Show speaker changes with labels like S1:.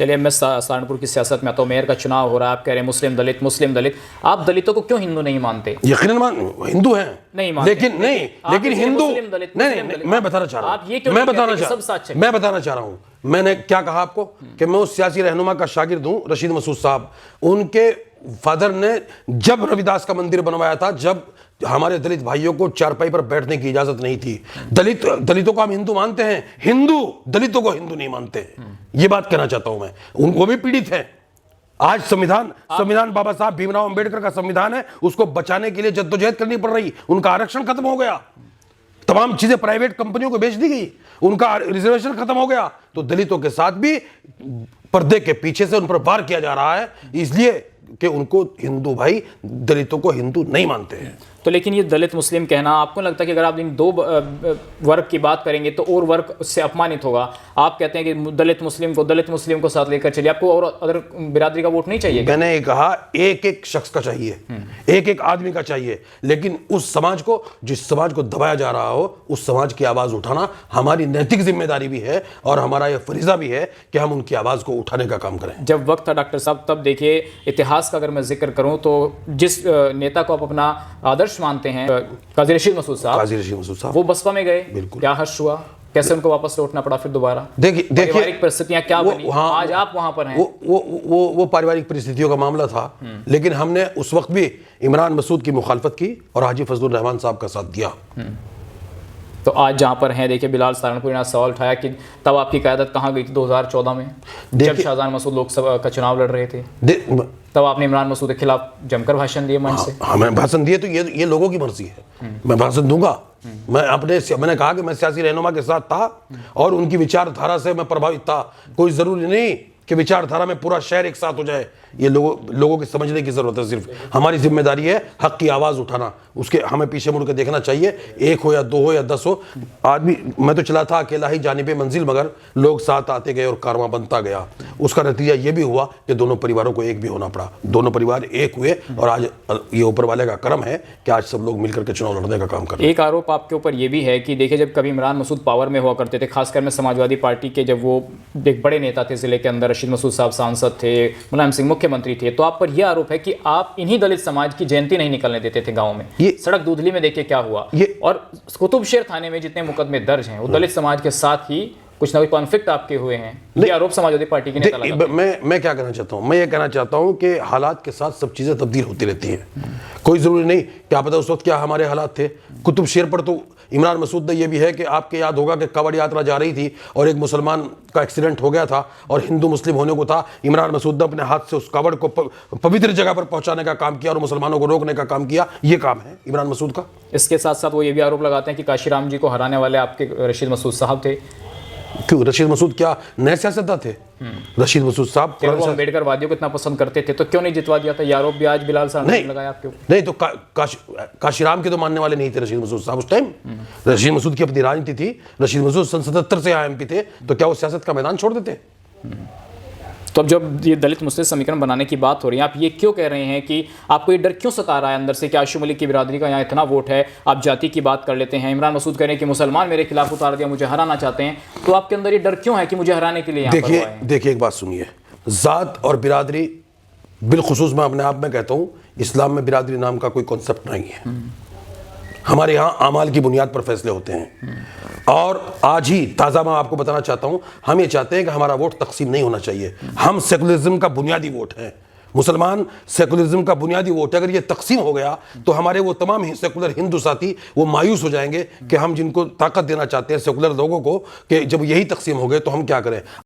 S1: चलिए मैं सहारनपुर की सियासत में आता हूँ। मेयर का चुनाव हो रहा है, आप कह रहे हैं मुस्लिम दलित। आप दलितों को क्यों हिंदू नहीं मानते?
S2: यकीनन हिंदू हैं,
S1: नहीं मानते,
S2: लेकिन हिंदू नहीं, मैं बताना चाह रहा हूँ, मैं बताना चाह रहा हूँ, मैंने क्या कहा आपको कि मैं उस सियासी रहनुमा का शागिर्द हूँ, रशीद मसूद साहब। उनके फादर ने जब रविदास का मंदिर बनवाया था, जब हमारे दलित भाइयों को चारपाई पर बैठने की इजाजत नहीं थी। दलितों को हम हिंदू मानते हैं, हिंदू दलितों को हिंदू नहीं मानते हैं। ये बात कहना चाहता हूं मैं। उनको भी पीड़ित है। आज संविधान बाबा साहब भीमराव अंबेडकर का संविधान है, उसको बचाने के लिए जद्दोजहद करनी पड़ रही। उनका आरक्षण खत्म हो गया, तमाम चीजें प्राइवेट कंपनियों को बेच दी गई, उनका रिजर्वेशन खत्म हो गया। तो दलितों के साथ भी पर्दे के पीछे से उन पर वार किया जा रहा है, इसलिए कि उनको हिंदू भाई दलितों को हिंदू नहीं मानते हैं।
S1: तो लेकिन ये दलित मुस्लिम कहना, आपको लगता है कि अगर आप इन दो वर्ग की बात करेंगे तो और वर्ग उससे अपमानित होगा? आप कहते हैं कि दलित मुस्लिम को साथ लेकर चलिए, आपको और अदर बिरादरी का वोट नहीं चाहिए?
S2: मैंने कहा एक एक शख्स का चाहिए, एक एक आदमी का चाहिए, लेकिन उस समाज को, जिस समाज को दबाया जा रहा हो, उस समाज की आवाज उठाना हमारी नैतिक जिम्मेदारी भी है और हमारा यह फरीजा भी है कि हम उनकी आवाज को उठाने का काम करें।
S1: जब वक्त था डॉक्टर साहब, तब देखिए इतिहास का अगर मैं जिक्र करूं तो जिस नेता को आप अपना आदर्श मानते हैं, काजी रशीद मसूद साहब, वो बसपा में गए, क्या हर्ष हुआ? कैसे उनको वापस लौटना पड़ा फिर दोबारा? देखिए पारिवारिक परिस्थितियां क्या बनी, आज आप वहां पर हैं।
S2: वो पारिवारिक परिस्थितियों का मामला था, लेकिन हमने उस वक्त भी इमरान मसूद की मुखालफत की और हाजी फजलुर रहमान साहब का साथ दिया।
S1: तो आज जहां पर हैं, देखिए बिलाल सहारनपुरी ने सवाल उठाया कि तब आपकी क़यादत कहां गई थी 2014 में, जब शाहजहां मसूद लोकसभा का चुनाव लड़ रहे थे? तब आपने इमरान मसूद के खिलाफ जमकर भाषण दिए मंच से।
S2: हाँ, मैं भाषण दिए, तो ये लोगों की मर्जी है, मैं भाषण दूंगा। मैंने कहा कि मैं सियासी रहनुमा के साथ था और उनकी विचारधारा से मैं प्रभावित था। कोई जरूरी नहीं कि विचारधारा में पूरा शहर एक साथ हो जाए, ये लोगों की समझने की जरूरत है। सिर्फ हमारी जिम्मेदारी है हक की आवाज उठाना, उसके हमें पीछे मुड़ के देखना चाहिए, एक हो या दो हो या 10 हो। आदमी, मैं तो चला था अकेला ही जानिबे मंजिल, मगर लोग साथ आते गए और कारवां बनता गया। उसका नतीजा ये भी हुआ कि दोनों परिवारों को एक भी होना पड़ा, दोनों परिवार एक हुए और आज ये ऊपर वाले का करम है कि आज सब लोग मिलकर के चुनाव लड़ने का काम कर रहे हैं।
S1: एक आरोप आपके ऊपर ये भी है कि देखिए जब कभी इमरान मसूद पावर में हुआ करते थे, खासकर में समाजवादी पार्टी के, जब वो एक बड़े नेता थे जिले के अंदर, रशीद मसूद साहब सांसद थे, मुलायम सिंह मुख्यमंत्री थे, तो आप पर यह आरोप है कि आप इन्हीं दलित समाज की जयंती नहीं निकलने देते थे गांव में। सड़क दूधली में देखिए क्या हुआ, और कुतुबशेर थाने में जितने मुकदमे दर्ज हैं वो दलित समाज के साथ ही कुछ ना कुछ कॉन्फ्लिक्ट आपके हुए हैं। ये आरोप समाजवादी पार्टी के नेता लगाते हैं।
S2: मैं क्या कहना चाहता हूं, मैं ये कहना चाहता हूं कि हालात के साथ सब चीजें तब्दील होती रहती हैं। कोई जरूरी नहीं, क्या पता उस वक्त क्या हमारे हालात थे। कुतुबशेर पर तो इमरान मसूद ने यह भी है कि आपके याद होगा कि कावड़ यात्रा जा रही थी और एक मुसलमान का एक्सीडेंट हो गया था और हिंदू मुस्लिम होने को था। इमरान मसूद ने अपने हाथ से उस कावड़ को पवित्र जगह पर पहुंचाने का काम किया और मुसलमानों को रोकने का काम किया। ये काम है इमरान मसूद का।
S1: इसके साथ साथ वो ये भी आरोप लगाते हैं कि काशीराम जी को हराने वाले आपके रशीद मसूद साहब थे।
S2: क्यों? रशीद मसूद क्या नए सियासतदान थे? रशीद मसूद साहब
S1: अम्बेडकर वादियों को इतना पसंद करते थे, तो क्यों नहीं जितवा दिया था? ये आरोप भी आज बिलाल साहब ने लगाया आपके ऊपर।
S2: नहीं तो काशीराम के तो मानने वाले नहीं थे रशीद मसूद साहब उस टाइम। रशीद मसूद की अपनी राजनीति थी। रशीद मसूद 77 से एमपी थे, तो क्या वो सियासत का मैदान छोड़ देते?
S1: तो अब जब ये दलित मुस्लिम समीकरण बनाने की बात हो रही है, आप ये क्यों कह रहे हैं कि आपको ये डर क्यों सता रहा है अंदर से कि आशू मलिक की बिरादरी का यहाँ इतना वोट है? आप जाति की बात कर लेते हैं, इमरान मसूद कह रहे हैं कि मुसलमान मेरे खिलाफ उतार दिया, मुझे हराना चाहते हैं, तो आपके अंदर ये डर क्यों है कि मुझे हराने के लिए?
S2: देखिए एक बात सुनिए, जात और बिरादरी, बिलखुसूस मैं अपने आप में कहता हूँ, इस्लाम में बिरादरी नाम का कोई कॉन्सेप्ट नहीं है। हमारे यहाँ आमाल की बुनियाद पर फैसले होते हैं। और आज ही ताज़ा मैं आपको बताना चाहता हूँ, हम ये चाहते हैं कि हमारा वोट तकसीम नहीं होना चाहिए। हम सेकुलरिज्म का बुनियादी वोट है, मुसलमान सेकुलरिज्म का बुनियादी वोट है। अगर ये तकसीम हो गया तो हमारे वो तमाम सेकुलर हिंदू साथी वो मायूस हो जाएंगे कि हम जिनको ताकत देना चाहते हैं सेकुलर लोगों को, कि जब यही तकसीम हो गए तो हम क्या करें।